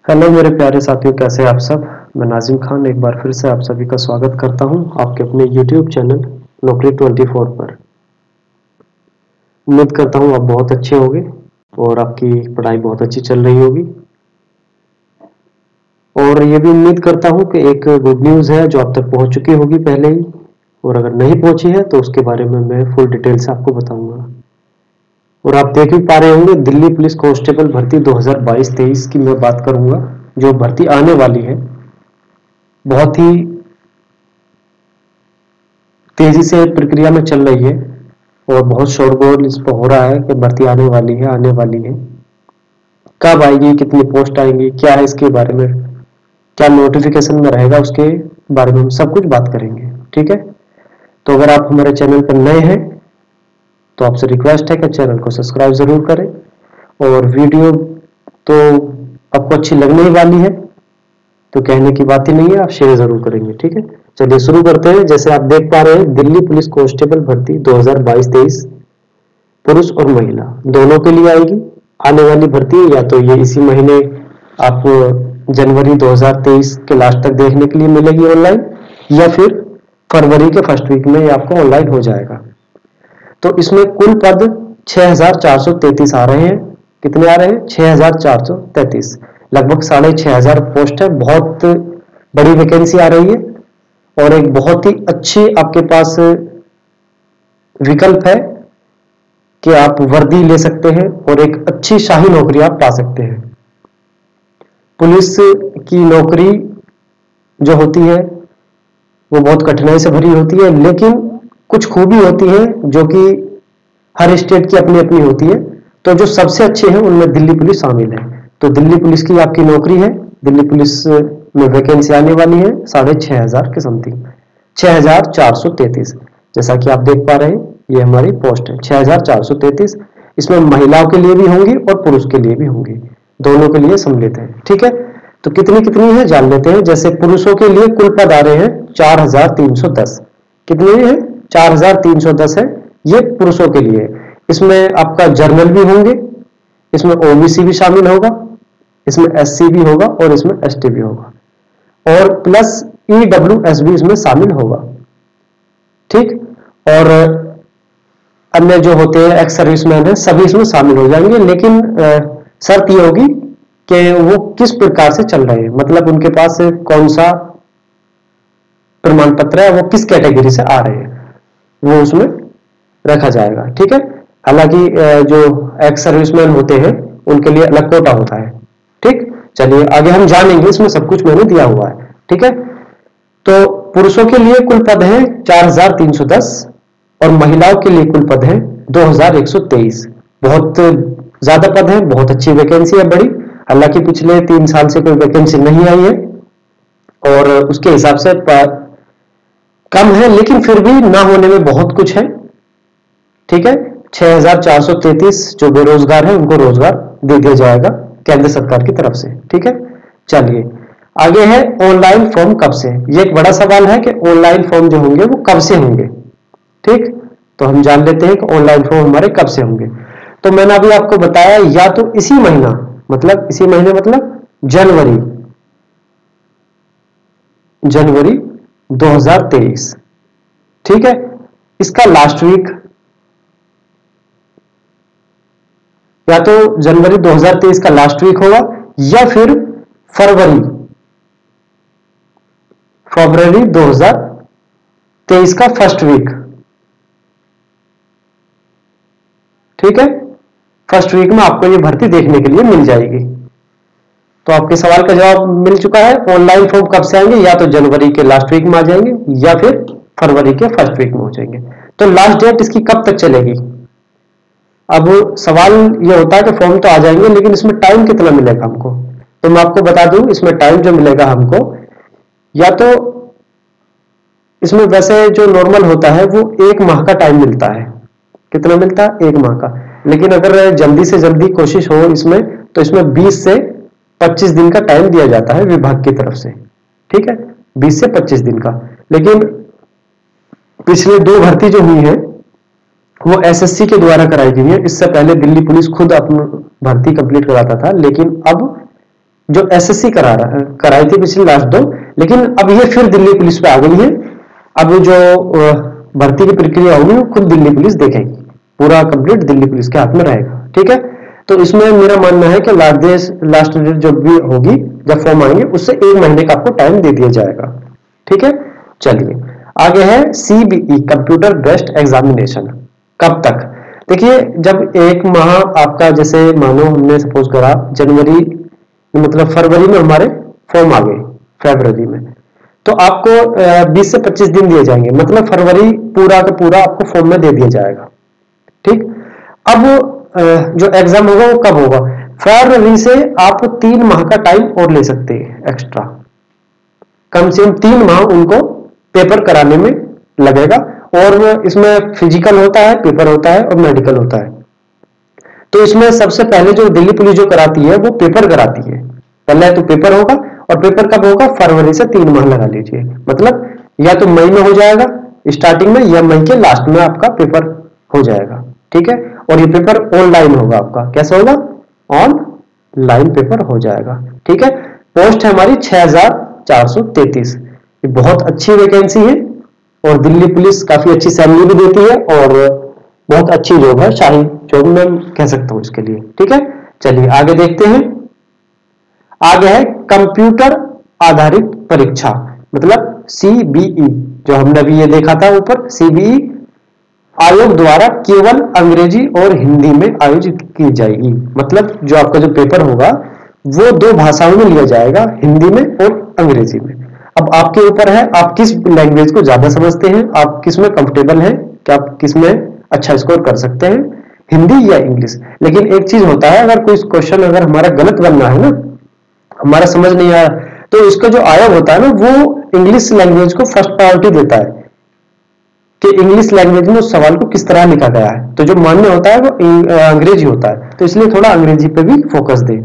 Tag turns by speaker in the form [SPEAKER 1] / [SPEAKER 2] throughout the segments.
[SPEAKER 1] Hello मेरे प्यारे साथियों, कैसे हैं आप सब। मैं नाजिम खान एक बार फिर से आप सभी का स्वागत करता हूं आपके अपने यूट्यूब चैनल नौकरी 24 पर। उम्मीद करता हूं आप बहुत अच्छे होंगे और आपकी पढ़ाई बहुत अच्छी चल रही होगी। और ये भी उम्मीद करता हूं कि एक गुड न्यूज़ है जो आप तक पहुंच चुकी होगी पहले ही, और अगर नहीं पहुंची है तो उसके बारे में मैं फुल डिटेल से आपको बताऊंगा। और आप देख भी पा रहे होंगे, दिल्ली पुलिस कांस्टेबल भर्ती 2022-23 की मैं बात करूंगा, जो भर्ती आने वाली है। बहुत ही तेजी से प्रक्रिया में चल रही है और बहुत शोरगुल इस पर हो रहा है कि भर्ती आने वाली है, आने वाली है। कब आएगी, कितनी पोस्ट आएंगी, क्या है इसके बारे में, क्या नोटिफिकेशन में रहेगा, उसके बारे में हम सब कुछ बात करेंगे। ठीक है, तो अगर आप हमारे चैनल पर नए हैं तो आपसे रिक्वेस्ट है कि चैनल को सब्सक्राइब जरूर करें। और वीडियो तो आपको अच्छी लगने ही वाली है, तो कहने की बात ही नहीं है, आप शेयर जरूर करेंगे। ठीक है, चलिए शुरू करते हैं। जैसे आप देख पा रहे हैं, दिल्ली पुलिस कांस्टेबल भर्ती 2022-23 पुरुष और महिला दोनों के लिए आएगी। आने वाली भर्ती या तो ये इसी महीने आप जनवरी 2023 के लास्ट तक देखने के लिए मिलेगी ऑनलाइन, या फिर फरवरी के फर्स्ट वीक में ये आपको ऑनलाइन हो जाएगा। तो इसमें कुल पद 6433 आ रहे हैं। कितने आ रहे हैं? 6433, लगभग 6500 पोस्ट है। बहुत बड़ी वैकेंसी आ रही है और एक बहुत ही अच्छी आपके पास विकल्प है कि आप वर्दी ले सकते हैं और एक अच्छी शाही नौकरी आप पा सकते हैं। पुलिस की नौकरी जो होती है वो बहुत कठिनाई से भरी होती है, लेकिन कुछ खूबी होती है जो कि हर स्टेट की अपनी अपनी होती है। तो जो सबसे अच्छे हैं उनमें दिल्ली पुलिस शामिल है। तो दिल्ली पुलिस की आपकी नौकरी है। दिल्ली पुलिस में वैकेंसी आने वाली है 6500 के समथिंग, 6433। जैसा कि आप देख पा रहे हैं, ये हमारी पोस्ट है 6433। इसमें महिलाओं के लिए भी होंगी और पुरुष के लिए भी होंगी, दोनों के लिए सम्मिलित है। ठीक है, तो कितनी कितनी है जान लेते हैं। जैसे पुरुषों के लिए कुल पद आ रहे हैं 4310। कितने हैं? 4310 है, ये पुरुषों के लिए। इसमें आपका जर्नल भी होंगे, इसमें ओबीसी भी शामिल होगा, इसमें एससी भी होगा और इसमें एसटी भी होगा, और प्लस ईडब्ल्यूएस भी इसमें शामिल होगा। ठीक, और अन्य जो होते हैं एक्स सर्विसमैन है, सभी इसमें शामिल हो जाएंगे। लेकिन शर्त यह होगी कि वो किस प्रकार से चल रहे हैं, मतलब उनके पास कौन सा प्रमाण पत्र है, वो किस कैटेगरी से आ रहे हैं, वो उसमें रखा जाएगा। ठीक है, हालांकि जो एक्स सर्विसमैन होते हैं उनके लिए अलग कोटा होता है। ठीक, चलिए आगे हम जानेंगे, इसमें सब कुछ मैंने दिया हुआ है। ठीक है, तो पुरुषों के लिए कुल पद है 4310 और महिलाओं के लिए कुल पद है 2123। बहुत ज्यादा पद है, बहुत अच्छी वैकेंसी है, बड़ी। हालांकि पिछले 3 साल से कोई वैकेंसी नहीं आई है और उसके हिसाब से कम है, लेकिन फिर भी ना होने में बहुत कुछ है। ठीक है, 6433 जो बेरोजगार है उनको रोजगार दे दिया जाएगा केंद्र सरकार की तरफ से। ठीक है, चलिए आगे है ऑनलाइन फॉर्म कब से। ये एक बड़ा सवाल है कि ऑनलाइन फॉर्म जो होंगे वो कब से होंगे। ठीक, तो हम जान लेते हैं कि ऑनलाइन फॉर्म हमारे कब से होंगे। तो मैंने अभी आपको बताया, या तो इसी महीना, मतलब इसी महीने मतलब जनवरी 2023। ठीक है, इसका लास्ट वीक, या तो जनवरी 2023 का लास्ट वीक होगा या फिर फरवरी 2023 का फर्स्ट वीक। ठीक है, फर्स्ट वीक में आपको ये भर्ती देखने के लिए मिल जाएगी। तो आपके सवाल का जवाब मिल चुका है। ऑनलाइन फॉर्म कब से आएंगे? या तो जनवरी के लास्ट वीक में आ जाएंगे या फिर फरवरी के फर्स्ट वीक में हो जाएंगे। तो लास्ट डेट इसकी कब तक चलेगी? अब सवाल ये होता है कि फॉर्म तो आ जाएंगे, लेकिन इसमें टाइम कितना मिलेगा हमको। तो मैं आपको बता दूं, इसमें टाइम जो मिलेगा हमको, या तो इसमें वैसे जो नॉर्मल होता है वो 1 माह का टाइम मिलता है। कितना मिलता है? 1 माह का। लेकिन अगर जल्दी से जल्दी कोशिश हो इसमें, तो इसमें 20 से 25 दिन का टाइम दिया जाता है विभाग की तरफ से। ठीक है, 20 से 25 दिन का। लेकिन पिछले 2 भर्ती जो हुई है वो एसएससी के द्वारा कराई गई है। इससे पहले दिल्ली पुलिस खुद अपनी भर्ती कंप्लीट कराता था, लेकिन अब जो एसएससी कराई थी पिछली लास्ट 2, लेकिन अब ये फिर दिल्ली पुलिस पे आ गई है। अब जो भर्ती की प्रक्रिया होगी वो खुद दिल्ली पुलिस देखेगी, पूरा कंप्लीट दिल्ली पुलिस के हाथ में रहेगा। ठीक है, तो इसमें मेरा मानना है कि लास्ट डेट जो भी होगी, जब फॉर्म आएंगे उससे 1 महीने का आपको टाइम दे दिया जाएगा। ठीक है, चलिए आगे है CBE कंप्यूटर बेस्ड एग्जामिनेशन। कब तक? देखिए, जब 1 माह आपका, जैसे मानो हमने सपोज करा जनवरी, मतलब फरवरी में हमारे फॉर्म आ गए, फरवरी में, तो आपको 20 से 25 दिन दिए जाएंगे, मतलब फरवरी पूरा का पूरा आपको फॉर्म में दे दिया जाएगा। ठीक, अब जो एग्जाम होगा वो कब होगा? फरवरी से आप 3 माह का टाइम और ले सकते हैं एक्स्ट्रा, कम से कम 3 माह उनको पेपर कराने में लगेगा। और इसमें फिजिकल होता है, पेपर होता है और मेडिकल होता है। तो इसमें सबसे पहले जो दिल्ली पुलिस जो कराती है वो पेपर कराती है, पहले तो पेपर होगा, और पेपर कब होगा? फरवरी से 3 माह लगा लीजिए, मतलब या तो मई में हो जाएगा स्टार्टिंग में, या मई के लास्ट में आपका पेपर हो जाएगा। ठीक है, और ये पेपर ऑनलाइन होगा आपका। कैसे होगा? ऑनलाइन पेपर हो जाएगा। ठीक है, पोस्ट है हमारी 6433। ये बहुत अच्छी वैकेंसी है, और दिल्ली पुलिस काफी अच्छी सैलरी भी देती है, और बहुत अच्छी जॉब है, शाही जॉब मैं कह सकता हूं इसके लिए। ठीक है, चलिए आगे देखते हैं। आगे है कंप्यूटर आधारित परीक्षा, मतलब CBE, जो हमने अभी ये देखा था ऊपर, CBE आयोग द्वारा केवल अंग्रेजी और हिंदी में आयोजित की जाएगी। मतलब जो आपका जो पेपर होगा वो 2 भाषाओं में लिया जाएगा, हिंदी में और अंग्रेजी में। अब आपके ऊपर है, आप किस लैंग्वेज को ज्यादा समझते हैं, आप किस में कंफर्टेबल हैं, कि आप किस में अच्छा स्कोर कर सकते हैं, हिंदी या इंग्लिश। लेकिन एक चीज होता है, अगर कोई क्वेश्चन अगर हमारा गलत बनना है ना, हमारा समझ नहीं आया, तो इसका जो आयोग होता है ना, वो इंग्लिश लैंग्वेज को फर्स्ट प्रायोरिटी देता है कि इंग्लिश लैंग्वेज में उस सवाल को किस तरह लिखा गया है। तो जो मान्य होता है वो अंग्रेजी होता है, तो इसलिए थोड़ा अंग्रेजी पे भी फोकस दें।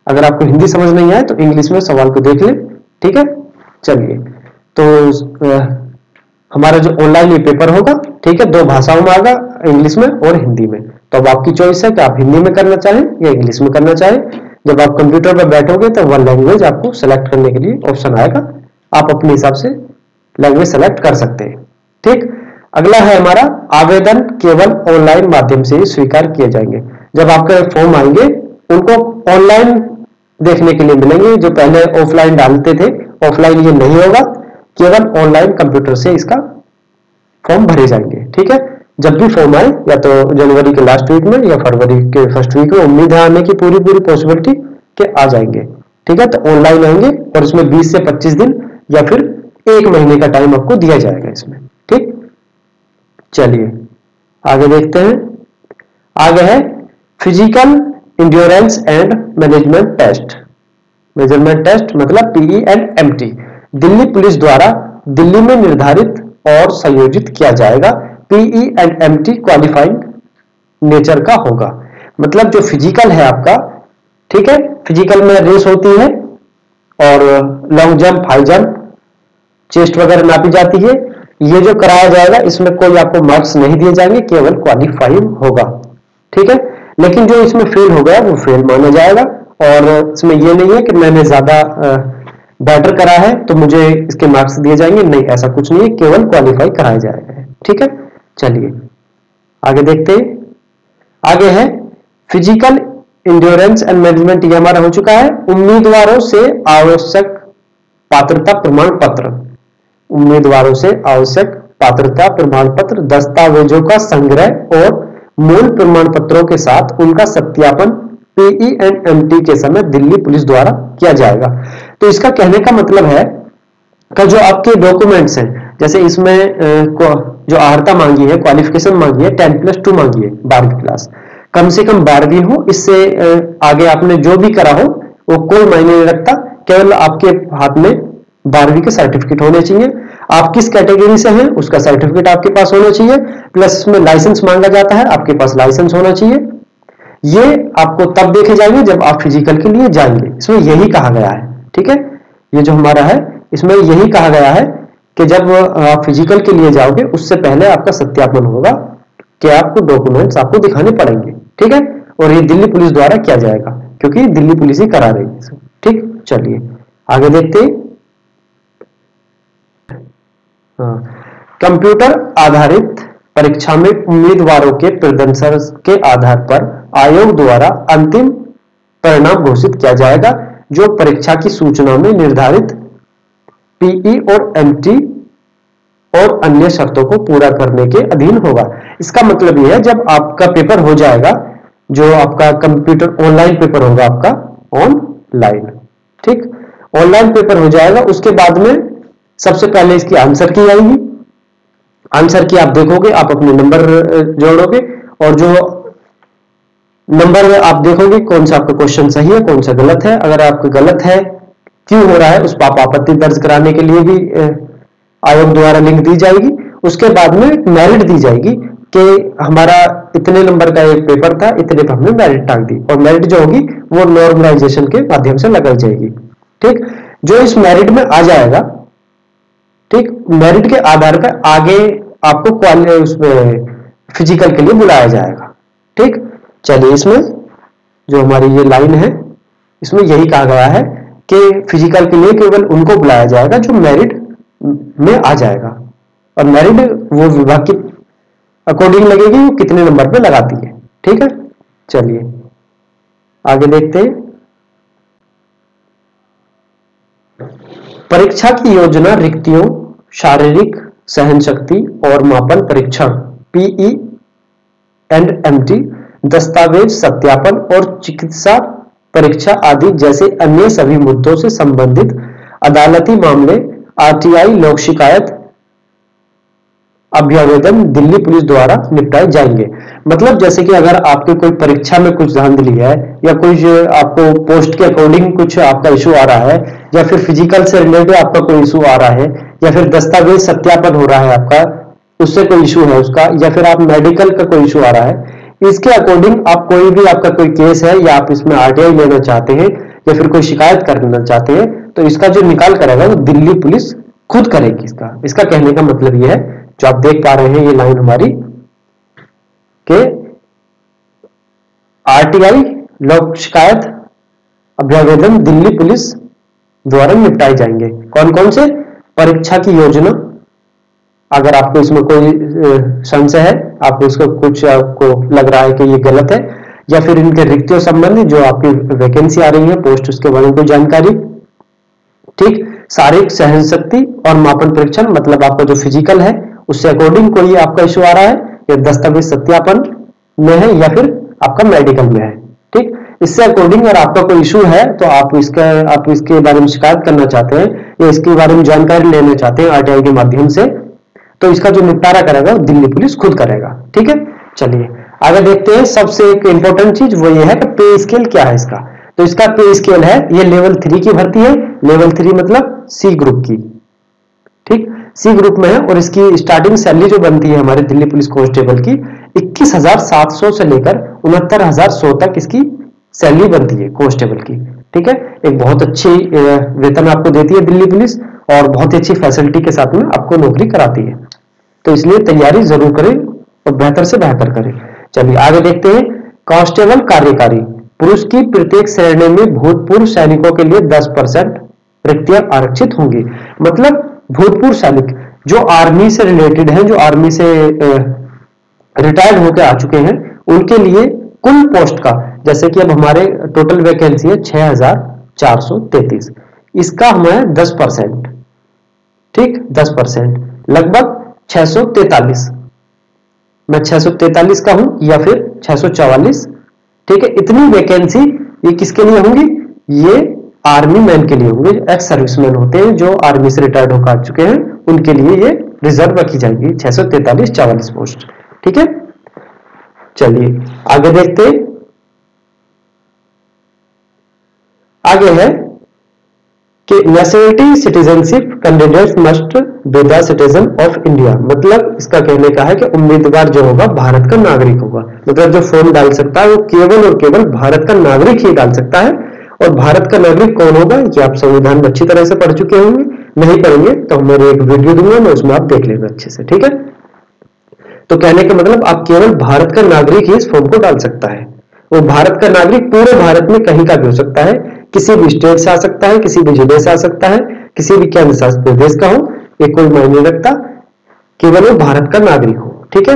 [SPEAKER 1] अगर आपको हिंदी समझ नहीं आए तो इंग्लिश में सवाल को देख लें। ठीक है, चलिए, तो हमारा जो ऑनलाइन ये पेपर होगा, ठीक है, 2 भाषाओं में आएगा, इंग्लिश में और हिंदी में। तो अब आपकी चॉइस है कि आप हिंदी में करना चाहें या इंग्लिश में करना चाहें। जब आप कंप्यूटर पर बैठोगे तो वह लैंग्वेज आपको सेलेक्ट करने के लिए ऑप्शन आएगा, आप अपने हिसाब से लैंग्वेज सेलेक्ट कर सकते हैं। ठीक, अगला है हमारा आवेदन केवल ऑनलाइन माध्यम से ही स्वीकार किए जाएंगे। जब आपके फॉर्म आएंगे उनको ऑनलाइन देखने के लिए मिलेंगे, जो पहले ऑफलाइन डालते थे, ऑफलाइन ये नहीं होगा, केवल ऑनलाइन कंप्यूटर से इसका फॉर्म भरे जाएंगे। ठीक है, जब भी फॉर्म आए, या तो जनवरी के लास्ट वीक में या फरवरी के फर्स्ट वीक में, उम्मीद है आने की पूरी पॉसिबिलिटी के आ जाएंगे। ठीक है, तो ऑनलाइन आएंगे, और इसमें 20 से 25 दिन या फिर 1 महीने का टाइम आपको दिया जाएगा इसमें। ठीक, चलिए आगे देखते हैं। आगे है physical endurance and management test. Measurement test मतलब PE and MT Delhi police द्वारा दिल्ली में निर्धारित और संयोजित किया जाएगा। PE and MT qualifying nature का होगा, मतलब जो फिजिकल है आपका, ठीक है, फिजिकल में रेस होती है, और long jump, high jump, chest वगैरह नापी जाती है। ये जो कराया जाएगा इसमें कोई आपको मार्क्स नहीं दिए जाएंगे, केवल क्वालिफाइंग होगा। ठीक है, लेकिन जो इसमें फेल हो गया वो फेल माना जाएगा, और इसमें ये नहीं है कि मैंने ज्यादा बेटर करा है तो मुझे इसके मार्क्स दिए जाएंगे, नहीं, ऐसा कुछ नहीं है, केवल क्वालिफाई कराया जाएगा। ठीक है, चलिए आगे देखते हैं। आगे है फिजिकल इंड्योरेंस एंड मैनेजमेंट, ये हमारा हो चुका है। उम्मीदवारों से आवश्यक पात्रता प्रमाण पत्र, उम्मीदवारों से आवश्यक पात्रता प्रमाण पत्र, दस्तावेजों का संग्रह और मूल प्रमाण पत्रों के साथ उनका सत्यापन PE एंड MT के समय दिल्ली पुलिस द्वारा किया जाएगा। तो इसका कहने का मतलब है कि जो आपके डॉक्यूमेंट्स हैं, जैसे इसमें जो अर्हता मांगी है, क्वालिफिकेशन मांगी है, 10+2 मांगी है, 12वीं क्लास, कम से कम 12वीं हो, इससे आगे आपने जो भी करा हो वो कोई मायने नहीं रखता, केवल आपके हाथ में 12वीं के सर्टिफिकेट होने चाहिए। आप किस कैटेगरी से हैं उसका सर्टिफिकेट आपके पास होना चाहिए, प्लस इसमें लाइसेंस मांगा जाता है, आपके पास लाइसेंस होना चाहिए। ये आपको तब देखे जाएंगे जब आप फिजिकल के लिए जाएंगे, इसमें यही कहा गया है। ठीक है, ये जो हमारा है इसमें यही कहा गया है कि जब आप फिजिकल के लिए जाओगे उससे पहले आपका सत्यापन होगा कि आपको डॉक्यूमेंट्स आपको दिखाने पड़ेंगे। ठीक है, और ये दिल्ली पुलिस द्वारा किया जाएगा, क्योंकि दिल्ली पुलिस ही करा रही है। ठीक, चलिए आगे देखते हैं। हाँ, कंप्यूटर आधारित परीक्षा में उम्मीदवारों के प्रदर्शन के आधार पर आयोग द्वारा अंतिम परिणाम घोषित किया जाएगा, जो परीक्षा की सूचना में निर्धारित पीई और एमटी और अन्य शर्तों को पूरा करने के अधीन होगा। इसका मतलब यह है, जब आपका पेपर हो जाएगा, जो आपका कंप्यूटर ऑनलाइन पेपर होगा, आपका ऑनलाइन, ठीक, ऑनलाइन पेपर हो जाएगा, उसके बाद में सबसे पहले इसकी आंसर की आएगी। आंसर की आप देखोगे, आप अपने नंबर जोड़ोगे और जो नंबर आप देखोगे कौन सा आपका क्वेश्चन सही है, कौन सा गलत है। अगर आपका गलत है, क्यों हो रहा है, उस पर आप आपत्ति दर्ज कराने के लिए भी आयोग द्वारा लिंक दी जाएगी। उसके बाद में मेरिट दी जाएगी कि हमारा इतने नंबर का एक पेपर था, इतने पर हमने मेरिट टांग दी, और मेरिट जो होगी वो नॉर्मलाइजेशन के माध्यम से लगाई जाएगी। ठीक, जो इस मेरिट में आ जाएगा, ठीक, मेरिट के आधार पर आगे आपको उसमें फिजिकल के लिए बुलाया जाएगा। ठीक, चलिए इसमें जो हमारी ये लाइन है, इसमें यही कहा गया है कि फिजिकल के लिए केवल उनको बुलाया जाएगा जो मेरिट में आ जाएगा, और मेरिट वो विभाग की अकॉर्डिंग लगेगी, वो कितने नंबर पे लगाती है। ठीक है, चलिए आगे देखते हैं। परीक्षा की योजना रिक्तियों, शारीरिक सहन शक्ति और मापन परीक्षण पीई एंड एमटी, दस्तावेज सत्यापन और चिकित्सा परीक्षा आदि जैसे अन्य सभी मुद्दों से संबंधित अदालती मामले आरटीआई लोक शिकायत अभ्यावेदन दिल्ली पुलिस द्वारा निपटाए जाएंगे। मतलब जैसे कि अगर आपके कोई परीक्षा में कुछ धांधली है, या कुछ आपको पोस्ट के अकॉर्डिंग कुछ आपका इशू आ रहा है, या फिर फिजिकल से रिलेटेड आपका कोई इशू आ रहा है, या फिर दस्तावेज सत्यापन हो रहा है आपका, उससे कोई इशू है उसका, या फिर आप मेडिकल का कोई इशू आ रहा है, इसके अकॉर्डिंग आप कोई भी आपका कोई केस है, या आप इसमें आरटीआई लेना चाहते हैं, या फिर कोई शिकायत करना चाहते हैं, तो इसका जो निकाल करेगा वो दिल्ली पुलिस खुद करेगी। इसका कहने का मतलब यह है, जो आप देख पा रहे हैं ये लाइन हमारी, के आरटीआई लोक शिकायत अभ्यावेदन दिल्ली पुलिस द्वारा निपटाए जाएंगे। कौन कौन से? परीक्षा की योजना, अगर आपको इसमें कोई संशय है, आपको इसको कुछ आपको लग रहा है कि ये गलत है, या फिर इनके रिक्तियों संबंधी जो आपकी वैकेंसी आ रही है, पोस्ट, उसके बारे में कोई जानकारी। ठीक, शारीरिक सहन शक्ति और मापन परीक्षण, मतलब आपका जो फिजिकल है उससे अकॉर्डिंग कोई आपका इशू आ रहा है, या दस्तावेज सत्यापन में है, या फिर आपका मेडिकल में है। ठीक, इससे अकॉर्डिंग अगर आपका कोई इशू है तो आप इसके बारे में शिकायत करना चाहते हैं, या इसके बारे में जानकारी लेना चाहते हैं आरटीआई के माध्यम से, तो इसका जो निपटारा करेगा दिल्ली पुलिस खुद करेगा। ठीक है, चलिए आगे देखते हैं। सबसे एक इंपॉर्टेंट चीज वो ये है कि पे स्केल क्या है इसका। तो इसका पे स्केल है, ये लेवल 3 की भर्ती है, लेवल 3 मतलब सी ग्रुप की। ठीक, सी ग्रुप में है, और इसकी स्टार्टिंग सैलरी जो बनती है हमारे दिल्ली पुलिस कांस्टेबल की 21,700 से लेकर 69,100 तक इसकी सैलरी बनती है कांस्टेबल की। ठीक है, एक बहुत अच्छी वेतन आपको देती है दिल्ली पुलिस, और बहुत ही अच्छी फैसिलिटी के साथ में आपको नौकरी कराती है। तो इसलिए तैयारी जरूर करें और बेहतर से बेहतर करें। चलिए आगे देखते हैं। कांस्टेबल कार्यकारी, पुरुष की प्रत्येक श्रेणी में भूतपूर्व सैनिकों के लिए 10% रिक्तियां आरक्षित होंगी। मतलब भूतपूर्व सैनिक जो आर्मी से रिलेटेड हैं, जो आर्मी से रिटायर्ड होकर आ चुके हैं, उनके लिए कुल पोस्ट का, जैसे कि अब हमारे टोटल वैकेंसी है 6,433, इसका हमें 10%, ठीक, 10%, लगभग 643, मैं 643 का हूं, या फिर 644। ठीक है, इतनी वैकेंसी ये किसके लिए होंगी? ये आर्मी मैन के लिए होंगे, एक्स सर्विसमैन होते हैं जो आर्मी से रिटायर्ड होकर आ चुके हैं, उनके लिए ये रिजर्व रखी जाएगी 643-44 पोस्ट। ठीक है, चलिए आगे देखते हैं। आगे है कि nationality citizenship candidates must be the citizen of India. मतलब इसका कहने का है कि उम्मीदवार जो होगा भारत का नागरिक होगा। मतलब जो फॉर्म डाल सकता है वो केवल और केवल भारत का नागरिक ही डाल सकता है। और भारत का नागरिक कौन होगा, ये आप संविधान में अच्छी तरह से पढ़ चुके होंगे, नहीं पढ़ेंगे तो मेरे एक वीडियो दूंगा, मैं उसमें आप देख लेंगे अच्छे से। ठीक है, तो कहने का मतलब आप केवल भारत का नागरिक ही इस फॉर्म को डाल सकता है। वो भारत का नागरिक पूरे भारत में कहीं का भी हो सकता है, किसी भी स्टेट से आ सकता है, किसी भी जिले से आ सकता है, किसी भी केंद्र शासित प्रदेश का हो, ये कोई मायने नहीं रखता, केवल वो भारत का नागरिक हो। ठीक है।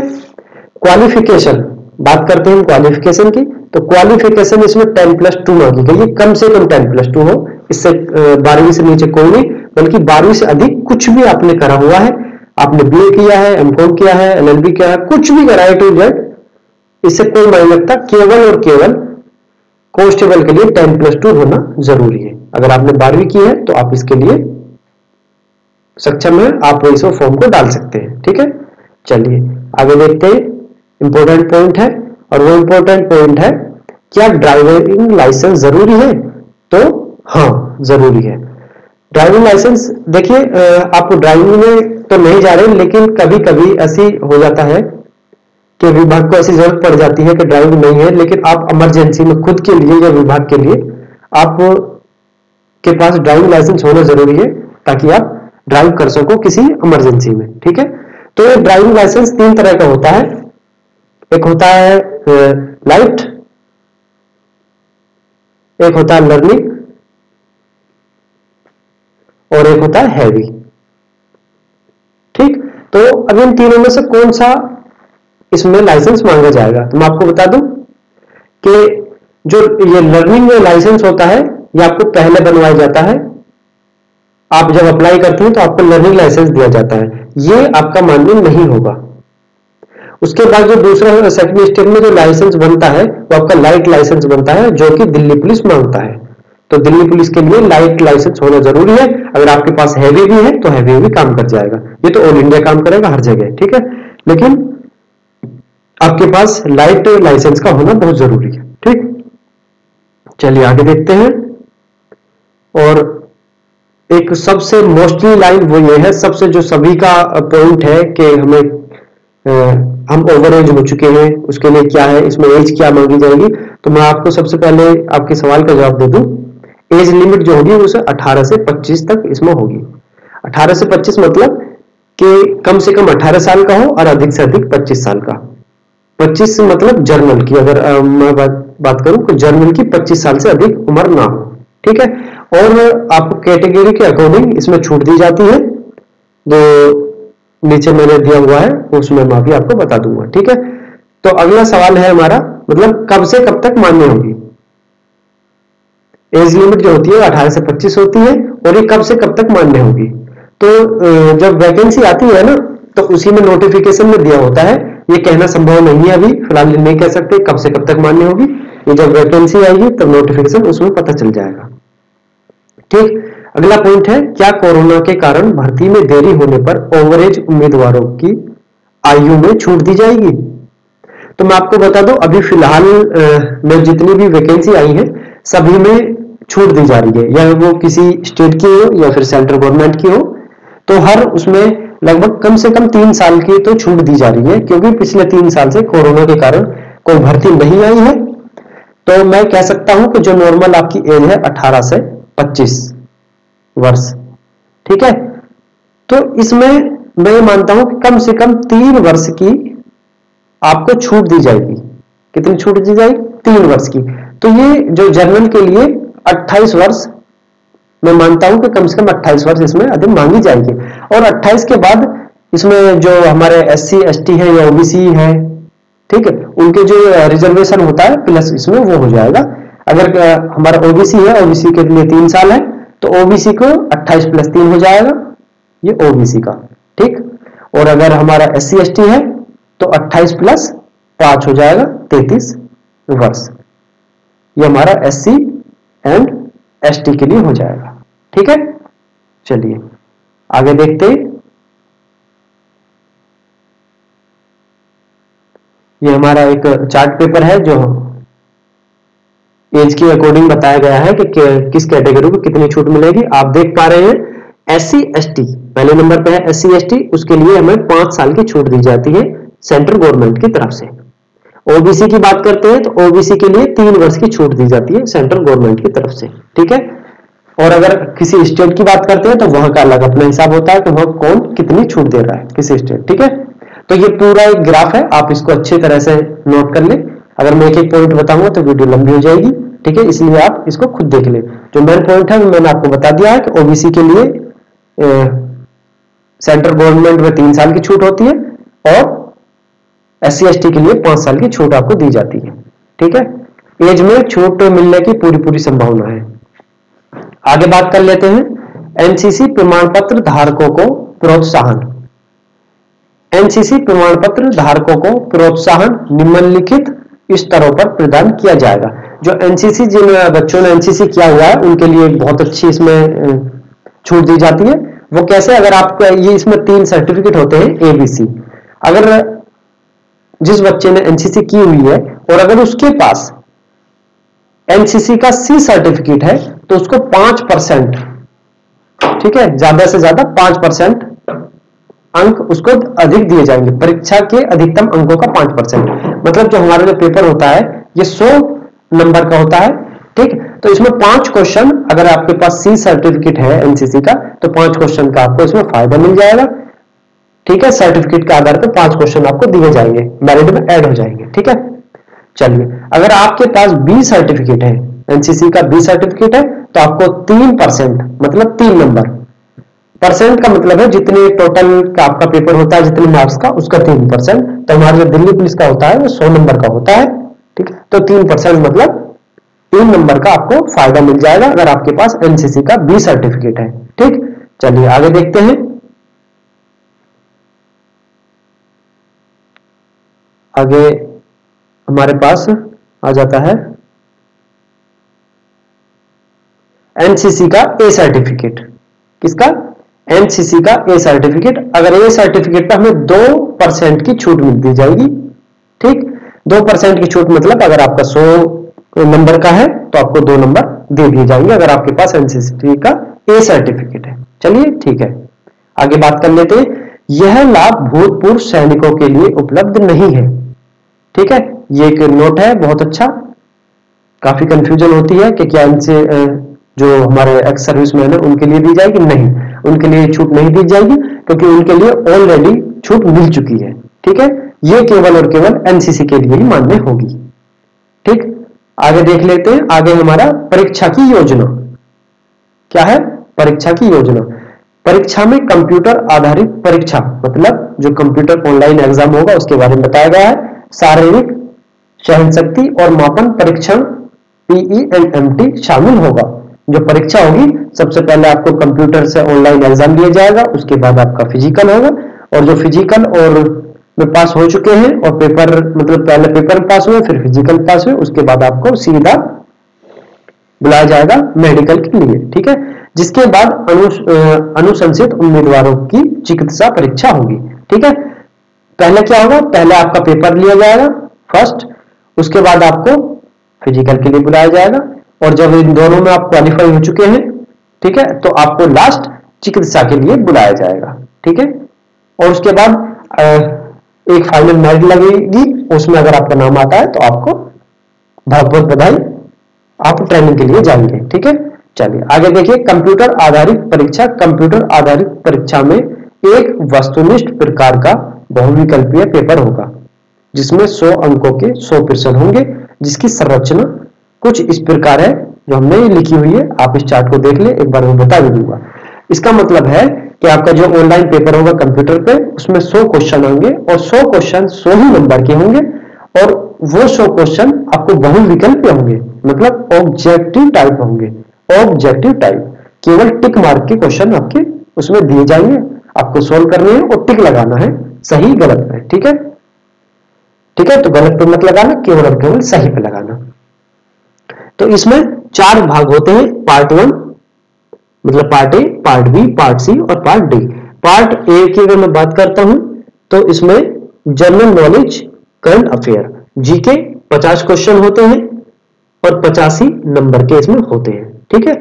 [SPEAKER 1] क्वालिफिकेशन, बात करते हैं क्वालिफिकेशन की, तो क्वालिफिकेशन इसमें 10+2 मांगी गई है, कम से कम 10+2 हो, इससे 12वीं से नीचे कोई नहीं, बल्कि 12वीं से अधिक कुछ भी आपने करा हुआ है, आपने बीए किया है, एमकॉम किया है, एलएलबी किया है, कुछ भी करा है टू जेड, इससे कोई मायने रखता, केवल और केवल कांस्टेबल के लिए 10+2 होना जरूरी है। अगर आपने 12वीं की है तो आप इसके लिए सक्षम है, आप इस फॉर्म को डाल सकते हैं। ठीक है, चलिए आगे देखते हैं। इंपॉर्टेंट पॉइंट है, और वो इंपॉर्टेंट पॉइंट है, क्या ड्राइविंग लाइसेंस जरूरी है? तो हाँ, जरूरी है ड्राइविंग लाइसेंस। देखिए, आप ड्राइविंग में तो नहीं जा रहे, लेकिन कभी कभी ऐसी हो जाता है कि विभाग को ऐसी जरूरत पड़ जाती है कि ड्राइविंग नहीं है, लेकिन आप इमरजेंसी में खुद के लिए या विभाग के लिए आप के पास ड्राइविंग लाइसेंस होना जरूरी है, ताकि आप ड्राइव कर सको किसी इमरजेंसी में। ठीक है, तो ये ड्राइविंग लाइसेंस 3 तरह का होता है। एक होता है लाइट, एक होता है लर्निंग, और एक होता है हैवी। ठीक, तो अब इन तीनों में से कौन सा इसमें लाइसेंस मांगा जाएगा? तो मैं आपको बता दूं कि जो ये लर्निंग में लाइसेंस होता है, ये आपको पहले बनवाया जाता है। आप जब अप्लाई करते हैं तो आपको लर्निंग लाइसेंस दिया जाता है, ये आपका मान्य नहीं होगा। उसके बाद जो दूसरा सेकंड स्टेप में जो लाइसेंस बनता है, वो आपका लाइट लाइसेंस बनता है, जो कि दिल्ली पुलिस मांगता है। तो दिल्ली पुलिस के लिए लाइट लाइसेंस होना जरूरी है। अगर आपके पास हैवी भी है तो हैवी भी काम कर जाएगा, ये तो ऑल इंडिया काम करेगा हर जगह। ठीक है, लेकिन आपके पास लाइट लाइसेंस का होना बहुत जरूरी है। ठीक, चलिए आगे देखते हैं। और एक सबसे मोस्टली लाइन वो ये है, सबसे जो सभी का पॉइंट है कि हम ओवर एज हो चुके हैं, उसके लिए क्या है, इसमें एज क्या मांगी जाएगी? तो मैं आपको सबसे पहले आपके सवाल का जवाब दे दूं। एज लिमिट जो होगी उसे 18 से 25 तक इसमें होगी। 18 से 25 मतलब कि कम से कम 18 साल का हो और अधिक से अधिक 25 साल का। 25 मतलब जर्नल की, अगर मैं बात करूं तो जर्नल की 25 साल से अधिक उम्र ना हो। ठीक है, और आपको कैटेगरी के अकॉर्डिंग इसमें छूट दी जाती है, जो नीचे मैंने दिया हुआ है उसमें मैं भी आपको बता दूंगा। ठीक है, तो अगला सवाल है हमारा, मतलब कब से कब तक मान्य होगी? एज लिमिट जो होती है 18 से 25 होती है, और ये कब से कब तक मान्य होगी? तो जब वैकेंसी आती है ना, तो उसी में नोटिफिकेशन में दिया होता है। ये कहना संभव नहीं है, अभी फिलहाल नहीं कह सकते कब से कब तक मान्य होगी। ये जब वैकेंसी आएगी तब नोटिफिकेशन उसमें पता चल जाएगा। ठीक, अगला पॉइंट है, क्या कोरोना के कारण भर्ती में देरी होने पर ओवरेज उम्मीदवारों की आयु में छूट दी जाएगी? तो मैं आपको बता दूं, अभी फिलहाल में जितनी भी वैकेंसी आई है सभी में छूट दी जा रही है, या वो किसी स्टेट की हो या फिर सेंट्रल गवर्नमेंट की हो, तो हर उसमें लगभग कम से कम 3 साल की तो छूट दी जा रही है, क्योंकि पिछले 3 साल से कोरोना के कारण कोई भर्ती नहीं आई है। तो मैं कह सकता हूं कि जो नॉर्मल आपकी एज है 18 से 25 वर्ष। ठीक है, तो इसमें मैं ये मानता हूं कि कम से कम 3 वर्ष की आपको छूट दी जाएगी। कितनी छूट दी जाएगी? 3 वर्ष की। तो ये जो जर्नल के लिए 28 वर्ष, मैं मानता हूं कि कम से कम 28 वर्ष इसमें अधिक मांगी जाएगी। और 28 के बाद इसमें जो हमारे SC ST है या OBC है, ठीक है, उनके जो रिजर्वेशन होता है प्लस इसमें वो हो जाएगा। अगर हमारा OBC है, OBC के लिए 3 साल है, तो OBC को 28 + 3 हो जाएगा, ये OBC का। ठीक, और अगर हमारा SC ST है तो 28 + 5 हो जाएगा 33 वर्ष। ये हमारा SC एंड ST के लिए हो जाएगा। ठीक है, चलिए आगे देखते हैं। ये हमारा एक चार्ट पेपर है जो एज के अकॉर्डिंग बताया गया है कि किस कैटेगरी को कितनी छूट मिलेगी। आप देख पा रहे हैं SC ST पहले नंबर पे है, SC ST, उसके लिए हमें 5 साल की छूट दी जाती है सेंट्रल गवर्नमेंट की तरफ से। OBC की बात करते हैं तो OBC के लिए 3 वर्ष की छूट दी जाती है सेंट्रल गवर्नमेंट की तरफ से। ठीक है, और अगर किसी स्टेट की बात करते हैं तो वहां का अलग अपना हिसाब होता है कि वहां कौन कितनी छूट दे रहा है किसी स्टेट। ठीक है, तो ये पूरा एक ग्राफ है, आप इसको अच्छी तरह से नोट कर लें। अगर मैं एक एक पॉइंट बताऊंगा तो वीडियो लंबी हो जाएगी, ठीक है, इसलिए आप इसको खुद देख लें। जो मेन पॉइंट है मैंने आपको बता दिया है कि ओबीसी के लिए सेंट्रल गवर्नमेंट में 3 साल की छूट होती है और SC ST के लिए 5 साल की छूट आपको दी जाती है, ठीक है। एज में छूट मिलने की पूरी संभावना है। आगे बात कर लेते हैं एनसीसी प्रमाण पत्र धारकों को प्रोत्साहन। एनसीसी प्रमाण पत्र धारकों को प्रोत्साहन निम्नलिखित स्तरों पर प्रदान किया जाएगा। जो एनसीसी, जिन बच्चों ने एनसीसी किया हुआ है उनके लिए बहुत अच्छी इसमें छूट दी जाती है। वो कैसे, अगर आपको ये इसमें 3 सर्टिफिकेट होते हैं ABC। अगर जिस बच्चे ने एनसीसी की हुई है और अगर उसके पास एनसीसी का C सर्टिफिकेट है तो उसको 5%, ठीक है, ज्यादा से ज्यादा 5% अंक उसको अधिक दिए जाएंगे। परीक्षा के अधिकतम अंकों का 5%, मतलब जो हमारा जो पेपर होता है ये 100 नंबर का होता है, ठीक। तो इसमें 5 क्वेश्चन, अगर आपके पास C सर्टिफिकेट है एनसीसी का तो 5 क्वेश्चन का आपको इसमें फायदा मिल जाएगा, ठीक है। सर्टिफिकेट के आधार पर 5 क्वेश्चन आपको दिए जाएंगे, मेरिट में ऐड हो जाएंगे, ठीक है। चलिए, अगर आपके पास B सर्टिफिकेट है, एनसीसी का B सर्टिफिकेट है तो आपको 3%, मतलब 3 नंबर, परसेंट का मतलब है जितने टोटल का आपका पेपर होता है जितने मार्क्स का उसका 3%। तो हमारा जो दिल्ली पुलिस का होता है वो 100 नंबर का होता है, ठीक है। तो 3% मतलब 3 नंबर का आपको फायदा मिल जाएगा अगर आपके पास एनसीसी का B सर्टिफिकेट है, ठीक। चलिए आगे देखते हैं। आगे हमारे पास आ जाता है एनसीसी का A सर्टिफिकेट। किसका? एनसीसी का A सर्टिफिकेट। अगर A सर्टिफिकेट पर हमें 2% की छूट मिल दी जाएगी, ठीक। 2% की छूट मतलब अगर आपका 100 नंबर का है तो आपको 2 नंबर दे दिए जाएंगे अगर आपके पास एनसीसी का A सर्टिफिकेट है। चलिए ठीक है, आगे बात कर लेते हैं। यह लाभ भूतपूर्व सैनिकों के लिए उपलब्ध नहीं है, ठीक है। ये एक नोट है बहुत अच्छा। काफी कंफ्यूजन होती है कि क्या इनसे जो हमारे एक्स सर्विसमैन है उनके लिए दी जाएगी, नहीं, उनके लिए छूट नहीं दी जाएगी क्योंकि उनके लिए ऑलरेडी छूट मिल चुकी है, ठीक है। ये केवल और केवल एनसीसी के लिए ही मान्य होगी, ठीक। आगे देख लेते हैं। आगे हमारा परीक्षा की योजना क्या है? परीक्षा की योजना। परीक्षा में कंप्यूटर आधारित परीक्षा, मतलब जो कंप्यूटर ऑनलाइन एग्जाम होगा उसके बारे में बताया गया है। शारीरिक सहनशक्ति और मापन परीक्षण PEMT शामिल होगा। जो परीक्षा होगी सबसे पहले आपको कंप्यूटर से ऑनलाइन एग्जाम दिया जाएगा, उसके बाद आपका फिजिकल होगा, और जो फिजिकल और में पास हो चुके हैं और पेपर, मतलब पहले पेपर पास हुए फिर फिजिकल पास हुए, उसके बाद आपको सीधा बुलाया जाएगा मेडिकल के लिए, ठीक है। जिसके बाद अनुशंसित उम्मीदवारों की चिकित्सा परीक्षा होगी, ठीक है। पहले क्या होगा? पहले आपका पेपर लिया जाएगा फर्स्ट, उसके बाद आपको फिजिकल के लिए बुलाया जाएगा, और जब इन दोनों में आप क्वालिफाई हो चुके हैं, ठीक है, तो आपको लास्ट चिकित्सा के लिए बुलाया जाएगा, ठीक है। और उसके बाद एक फाइनल मेरिट लगेगी, उसमें अगर आपका नाम आता है तो आपको बहुत बहुत बधाई, आप ट्रेनिंग के लिए जाएंगे, ठीक है। चलिए आगे देखिए। कंप्यूटर आधारित परीक्षा। कंप्यूटर आधारित परीक्षा में एक वस्तुनिष्ठ प्रकार का बहुविकल्पीय पेपर होगा जिसमें 100 अंकों के 100 प्रश्न होंगे, जिसकी संरचना कुछ इस प्रकार है जो हमने लिखी हुई है। आप इस चार्ट को देख ले, एक बार मैं बता भी दूंगा। इसका मतलब है कि आपका जो ऑनलाइन पेपर होगा कंप्यूटर पे, उसमें 100 क्वेश्चन होंगे और 100 क्वेश्चन 100 ही नंबर के होंगे, और वो 100 क्वेश्चन आपको बहुविकल्पीय होंगे, मतलब ऑब्जेक्टिव टाइप होंगे। ऑब्जेक्टिव टाइप, केवल टिक मार्क के क्वेश्चन आपके उसमें दिए जाएंगे, आपको सोल्व करने हैं और टिक लगाना है सही गलत में, ठीक है। ठीक है, तो गलत पे मत लगाना, केवल और केवल सही पे लगाना। तो इसमें 4 भाग होते हैं। पार्ट 1 मतलब part A, part B, part C और पार्ट डी। पार्ट ए की अगर मैं बात करता हूं तो इसमें general knowledge, current affair, GK 50 question होते हैं और 85 नंबर के इसमें होते हैं, ठीक है।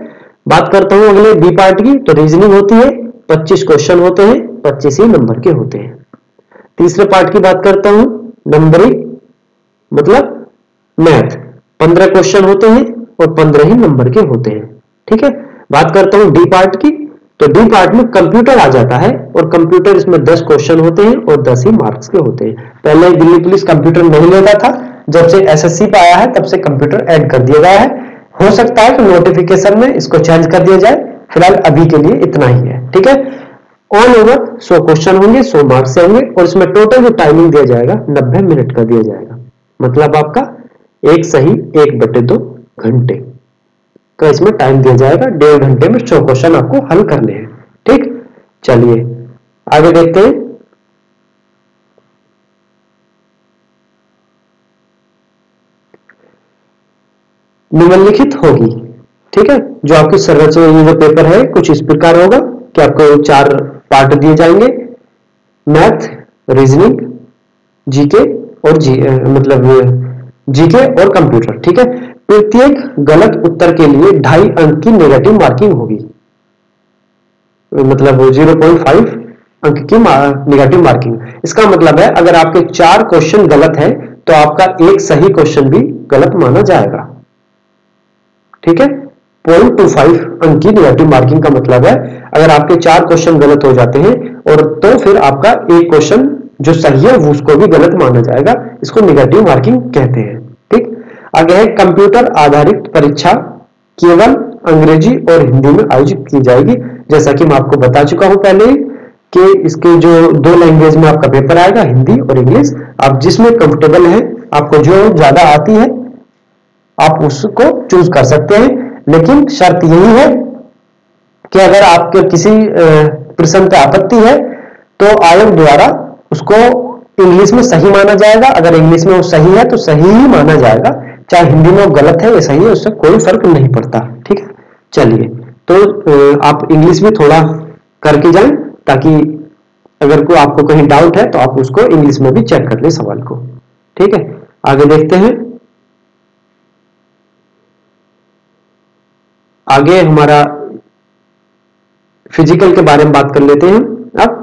[SPEAKER 1] बात करता हूं अगले बी पार्ट की, तो रीजनिंग होती है, 25 क्वेश्चन होते हैं, 25 ही नंबर के होते हैं। तीसरे पार्ट की बात करता हूं, नंबरिंग मतलब मैथ, 15 क्वेश्चन होते हैं और 15 ही नंबर के होते हैं, ठीक है। बात करता हूं डी पार्ट की, तो डी पार्ट में कंप्यूटर आ जाता है और कंप्यूटर इसमें 10 क्वेश्चन होते हैं और 10 ही मार्क्स के होते हैं। पहले दिल्ली पुलिस कंप्यूटर नहीं लेता था, जब से एसएससी पे आया है तब से कंप्यूटर ऐड कर दिया गया है। हो सकता है कि नोटिफिकेशन में इसको चेंज कर दिया जाए, फिलहाल अभी के लिए इतना ही है। ठीक है, ऑल ओवर 100 क्वेश्चन होंगे, 100 मार्क्स से होंगे और इसमें टोटल जो टाइमिंग दिया जाएगा 90 मिनट का दिया जाएगा। मतलब आपका एक सही 1/2 घंटे का इसमें टाइम दिया जाएगा। 1.5 घंटे में 100 क्वेश्चन आपको हल करने हैं। ठीक, चलिए आगे देखते हैं। निम्नलिखित होगी, ठीक है, जो आपकी संरचना, ये जो पेपर है कुछ इस प्रकार होगा कि आपको 4 पार्ट दिए जाएंगे, मैथ, रीजनिंग, जीके और जीके और कंप्यूटर। ठीक है, प्रत्येक गलत उत्तर के लिए 2.5 अंक की नेगेटिव मार्किंग होगी, मतलब 0.5 अंक की नेगेटिव मार्किंग। इसका मतलब है अगर आपके 4 क्वेश्चन गलत है तो आपका एक सही क्वेश्चन भी गलत माना जाएगा। ठीक है, 0.25 अंक की नेगेटिव मार्किंग का मतलब है अगर आपके 4 क्वेश्चन गलत हो जाते हैं और तो फिर आपका एक क्वेश्चन जो सही है वो उसको भी गलत माना जाएगा, इसको नेगेटिव मार्किंग कहते हैं। ठीक, आगे है कंप्यूटर आधारित परीक्षा केवल अंग्रेजी और हिंदी में आयोजित की जाएगी। जैसा कि मैं आपको बता चुका हूं पहले कि इसके जो 2 लैंग्वेज में आपका पेपर आएगा, हिंदी और इंग्लिश। आप जिसमें कंफर्टेबल है, आपको जो ज्यादा आती है आप उसको चूज कर सकते हैं, लेकिन शर्त यही है कि अगर आपके किसी प्रश्न पे आपत्ति है तो आयोग द्वारा उसको इंग्लिश में सही माना जाएगा। अगर इंग्लिश में वो सही है तो सही ही माना जाएगा, चाहे हिंदी में वो गलत है या सही है, उससे कोई फर्क नहीं पड़ता। ठीक है, चलिए तो आप इंग्लिश भी थोड़ा करके जाएं ताकि अगर कोई आपको कहीं डाउट है तो आप उसको इंग्लिश में भी चेक कर ले सवाल को। ठीक है, आगे देखते हैं। आगे हमारा फिजिकल के बारे में बात कर लेते हैं अब,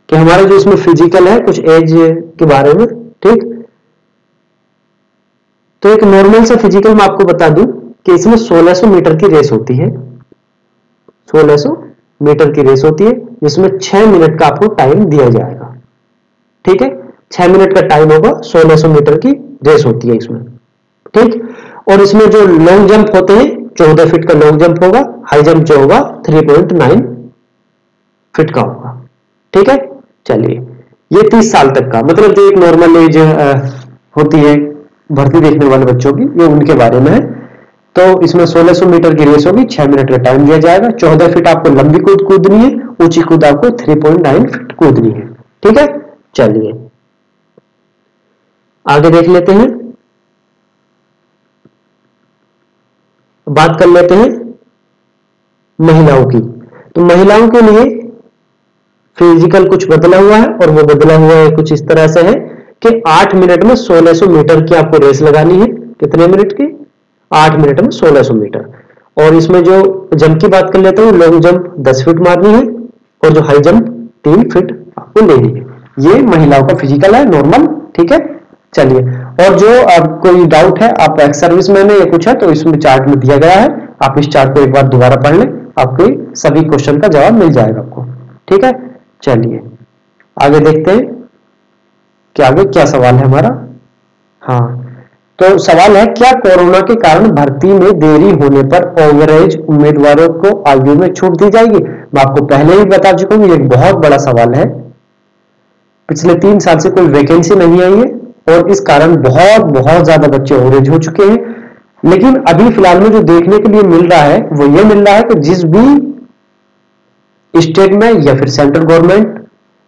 [SPEAKER 1] कि हमारा जो इसमें फिजिकल है कुछ एज के बारे में। ठीक, तो एक नॉर्मल सा फिजिकल मैं आपको बता दूं कि इसमें 1600 मीटर की रेस होती है। 1600 मीटर की रेस होती है जिसमें 6 मिनट का आपको टाइम दिया जाएगा। ठीक है, 6 मिनट का टाइम होगा, 1600 मीटर की रेस होती है इसमें। ठीक, और इसमें जो लॉन्ग जंप होते हैं 14 फीट का लॉन्ग जंप होगा, हाई जंप जो होगा 3.9 फीट का होगा। ठीक है, चलिए ये 30 साल तक का, मतलब जो एक नॉर्मल एज होती है भर्ती देखने वाले बच्चों की, ये उनके बारे में है। तो इसमें 1600 मीटर की रेस होगी, 6 मिनट का टाइम दिया जाएगा। 14 फीट आपको लंबी कूद कूदनी है, ऊंची कूद आपको 3.9 फीट कूदनी है। ठीक है, चलिए आगे देख लेते हैं। बात कर लेते हैं महिलाओं की। तो महिलाओं के लिए फिजिकल कुछ बदला हुआ है, और वो बदला हुआ है कुछ इस तरह से है कि 8 मिनट में 1600 मीटर की आपको रेस लगानी है। कितने मिनट की? 8 मिनट में 1600 मीटर। और इसमें जो जंप की बात कर लेते हैं, लॉन्ग जंप 10 फीट मारनी है और जो हाई जंप 3 फीट आपको लेनी है। ये महिलाओं का फिजिकल है, नॉर्मल। ठीक है, चलिए, और जो अब कोई डाउट है, आप एक्स सर्विस मैन है या कुछ है, तो इसमें चार्ट में दिया गया है, आप इस चार्ट को एक बार दोबारा पढ़ लें, आपके सभी क्वेश्चन का जवाब मिल जाएगा आपको। ठीक है, चलिए आगे देखते हैं कि आगे क्या सवाल है हमारा। हाँ, तो सवाल है, क्या कोरोना के कारण भर्ती में देरी होने पर ओवरेज उम्मीदवारों को आयु में छूट दी जाएगी? मैं आपको पहले ही बता चुका हूं, ये एक बहुत बड़ा सवाल है। पिछले 3 साल से कोई वैकेंसी नहीं आई है और इस कारण बहुत बहुत ज्यादा बच्चे ओवरेज हो चुके हैं। लेकिन अभी फिलहाल में जो देखने के लिए मिल रहा है वो ये मिल रहा है कि जिस भी स्टेट में या फिर सेंट्रल गवर्नमेंट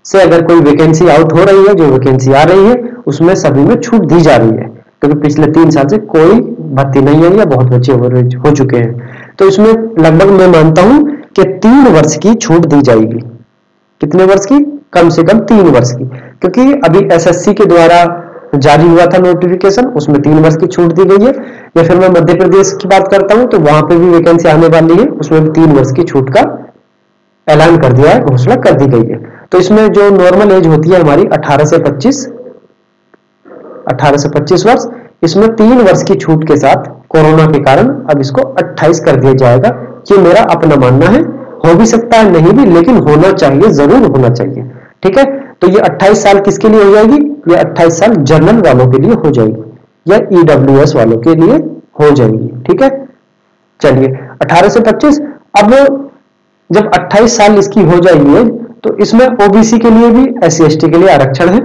[SPEAKER 1] से अगर कोई वैकेंसी आउट हो रही है, जो वैकेंसी आ रही है उसमें सभी में छूट दी जा रही है, क्योंकि पिछले 3 साल से कोई भर्ती नहीं आई है, बहुत बच्चे ओवरेज हो चुके हैं। तो इसमें लगभग मैं मानता हूं कि 3 वर्ष की छूट दी जाएगी। कितने वर्ष की? कम से कम 3 वर्ष की, क्योंकि अभी एसएससी के द्वारा जारी हुआ था नोटिफिकेशन, उसमें 3 वर्ष की छूट दी गई है। या फिर मैं मध्य प्रदेश की बात करता हूं तो वहां पे भी वैकेंसी आने वाली है, उसमें भी 3 वर्ष की छूट का ऐलान कर दिया है, घोषणा कर दी गई है। तो इसमें जो नॉर्मल एज होती है हमारी 18 से 25 वर्ष, इसमें 3 वर्ष की छूट के साथ कोरोना के कारण अब इसको 28 कर दिया जाएगा। ये मेरा अपना मानना है, हो भी सकता है नहीं भी, लेकिन होना चाहिए, जरूर होना चाहिए। ठीक है, तो ये 28 साल किसके लिए हो जाएगी? ये 28 साल जनरल वालों के लिए हो जाएगी। या ईडब्ल्यूएस वालों के लिए हो जाएगी। ठीक है, चलिए 18 से 25। अब जब 28 साल इसकी हो जाएगी तो इसमें ओबीसी के लिए भी एससी एसटी के लिए आरक्षण है।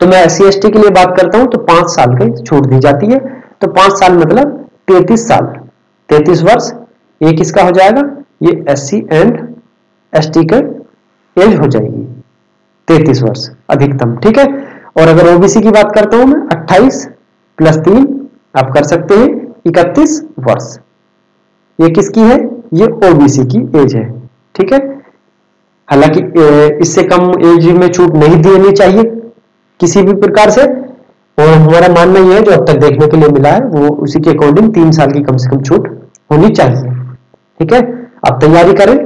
[SPEAKER 1] तो मैं एससी एसटी के लिए बात करता हूं तो 5 साल की छूट दी जाती है। तो 5 साल मतलब 33 साल, 33 वर्ष ये किसका हो जाएगा, ये एससी एंड एसटी का एज हो जाएगी 33 वर्ष अधिकतम। ठीक है, और अगर ओबीसी की बात करता हूं मैं 28 + 3 आप कर सकते हैं 31 वर्ष। ये किसकी है, ये ओबीसी की एज है। ठीक है, हालांकि इससे कम एज में छूट नहीं देनी चाहिए किसी भी प्रकार से, और हमारा मानना यह है जो अब तक देखने के लिए मिला है वो उसी के अकॉर्डिंग 3 साल की कम से कम छूट होनी चाहिए। ठीक है, आप तैयारी करें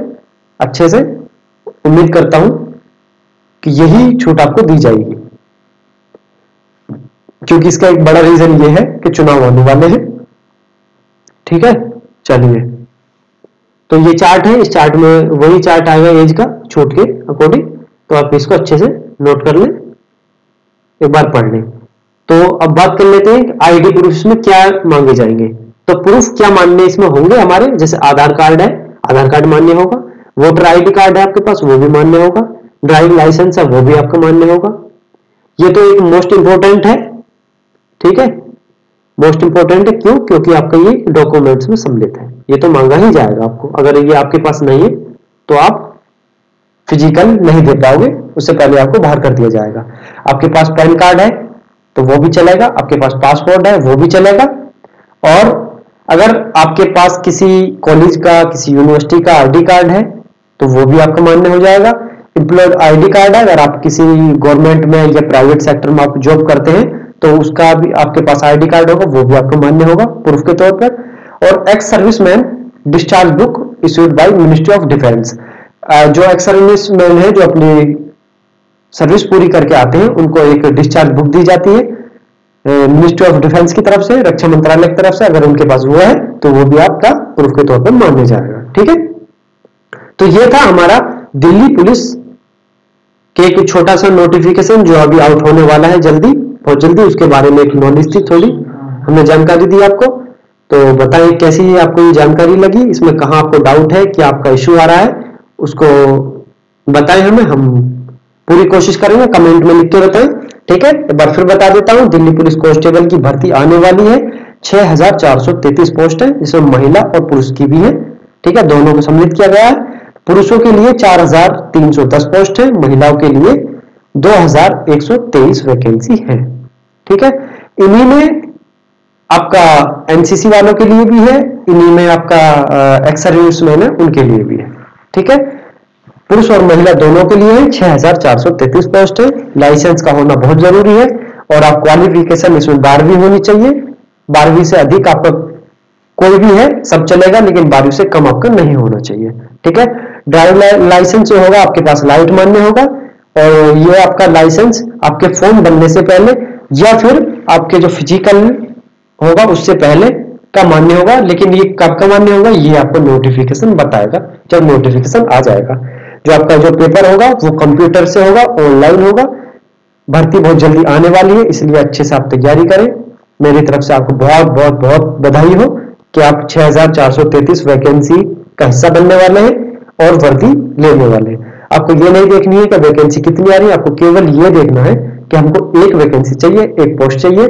[SPEAKER 1] अच्छे से, उम्मीद करता हूं कि यही छूट आपको दी जाएगी, क्योंकि इसका एक बड़ा रीजन ये है कि चुनाव होने वाले हैं। ठीक है, चलिए तो ये चार्ट है, इस चार्ट में वही चार्ट आएगा एज का छूट के अकॉर्डिंग, तो आप इसको अच्छे से नोट कर लें, एक बार पढ़ लें। तो अब बात कर लेते हैं आईडी प्रूफ में क्या मांगे जाएंगे। तो प्रूफ क्या मान्य इसमें होंगे हमारे, जैसे आधार कार्ड है, आधार कार्ड मान्य होगा, वोटर आईडी कार्ड है आपके पास वो भी मान्य होगा, ड्राइविंग लाइसेंस है वो भी आपका मान्य होगा। ये तो एक मोस्ट इंपोर्टेंट है। ठीक है, मोस्ट इंपोर्टेंट है क्यों, क्योंकि आपका ये डॉक्यूमेंट्स में सम्मिलित है, ये तो मांगा ही जाएगा आपको। अगर ये आपके पास नहीं है तो आप फिजिकल नहीं दे पाओगे, उससे पहले आपको बाहर कर दिया जाएगा। आपके पास पैन कार्ड है तो वो भी चलेगा, आपके पास पासपोर्ट है वो भी चलेगा, और अगर आपके पास किसी कॉलेज का किसी यूनिवर्सिटी का आईडी कार्ड है तो वो भी आपका मान्य हो जाएगा। एम्प्लॉयड आईडी कार्ड है, अगर आप किसी गवर्नमेंट में या प्राइवेट सेक्टर में आप जॉब करते हैं तो उसका भी आपके पास आईडी कार्ड होगा, वो भी आपका मान्य होगा प्रूफ के तौर पर। और ex serviceman discharge book issued by ministry of defence, जो एक्स सर्विसमैन है जो अपनी सर्विस पूरी करके आते हैं उनको एक डिस्चार्ज बुक दी जाती है मिनिस्ट्री ऑफ डिफेंस की तरफ से, रक्षा मंत्रालय की तरफ से। अगर उनके पास वो है तो वो भी आपका प्रूफ के तौर पर माना जाएगा। ठीक है, तो ये था हमारा दिल्ली पुलिस के एक छोटा सा नोटिफिकेशन जो अभी आउट होने वाला है जल्दी, बहुत जल्दी। उसके बारे में एक नॉलेज थी थोड़ी, हमने जानकारी दी आपको। तो बताइए कैसी आपको ये जानकारी लगी, इसमें कहाँ आपको डाउट है, क्या आपका इश्यू आ रहा है, उसको बताएं हमें, हम पूरी कोशिश करेंगे, कमेंट में लिख के बताएं। ठीक है, एक बार फिर बता देता हूं, दिल्ली पुलिस कांस्टेबल की भर्ती आने वाली है। 6433 पोस्ट है, जिसमें महिला और पुरुष की भी है। ठीक है, दोनों को सम्मिलित किया गया है। पुरुषों के लिए 4310 पोस्ट है, महिलाओं के लिए 2123 वैकेंसी है। ठीक है, इन्हीं में आपका एनसीसी वालों के लिए भी है, इन्हीं में आपका एक्स सर्विसमैन है उनके लिए भी है। ठीक है, पुरुष और महिला दोनों के लिए 6433 पोस्ट है। लाइसेंस का होना बहुत जरूरी है, और आप क्वालिफिकेशन इसमें 12वीं होनी चाहिए। 12वीं से अधिक आपका कोई भी है सब चलेगा, लेकिन 12वीं से कम आपका नहीं होना चाहिए। ठीक है, ड्राइविंग लाइसेंस जो होगा आपके पास लाइट मान्य होगा, और ये आपका लाइसेंस आपके फॉर्म बनने से पहले या फिर आपके जो फिजिकल होगा उससे पहले का मान्य होगा। लेकिन ये कब का मान्य होगा ये आपको नोटिफिकेशन बताएगा जब नोटिफिकेशन आ जाएगा। जो आपका जो पेपर होगा वो कंप्यूटर से होगा, ऑनलाइन होगा। भर्ती बहुत जल्दी आने वाली है, इसलिए अच्छे से आप तैयारी करें। मेरी तरफ से आपको बहुत बहुत बहुत बधाई हो कि आप 6433 वैकेंसी का हिस्सा बनने वाले हैं और वर्दी लेने वाले हैं। आपको ये नहीं देखनी है कि वैकेंसी कितनी आ रही है, आपको केवल ये देखना है कि हमको एक वैकेंसी चाहिए, एक पोस्ट चाहिए।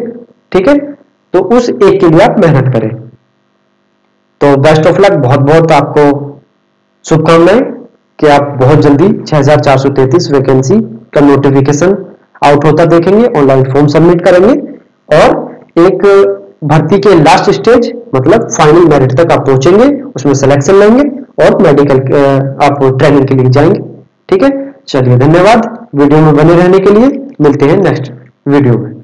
[SPEAKER 1] ठीक है, तो उस एक के लिए आप मेहनत करें। तो बेस्ट ऑफ लक, बहुत बहुत आपको शुभकामनाएं कि आप बहुत जल्दी 6433 वैकेंसी का नोटिफिकेशन आउट होता देखेंगे, ऑनलाइन फॉर्म सबमिट करेंगे और एक भर्ती के लास्ट स्टेज मतलब फाइनल मेरिट तक आप पहुंचेंगे, उसमें सिलेक्शन लेंगे और मेडिकल आप ट्रेनिंग के लिए जाएंगे। ठीक है, चलिए धन्यवाद वीडियो में बने रहने के लिए। मिलते हैं नेक्स्ट वीडियो में।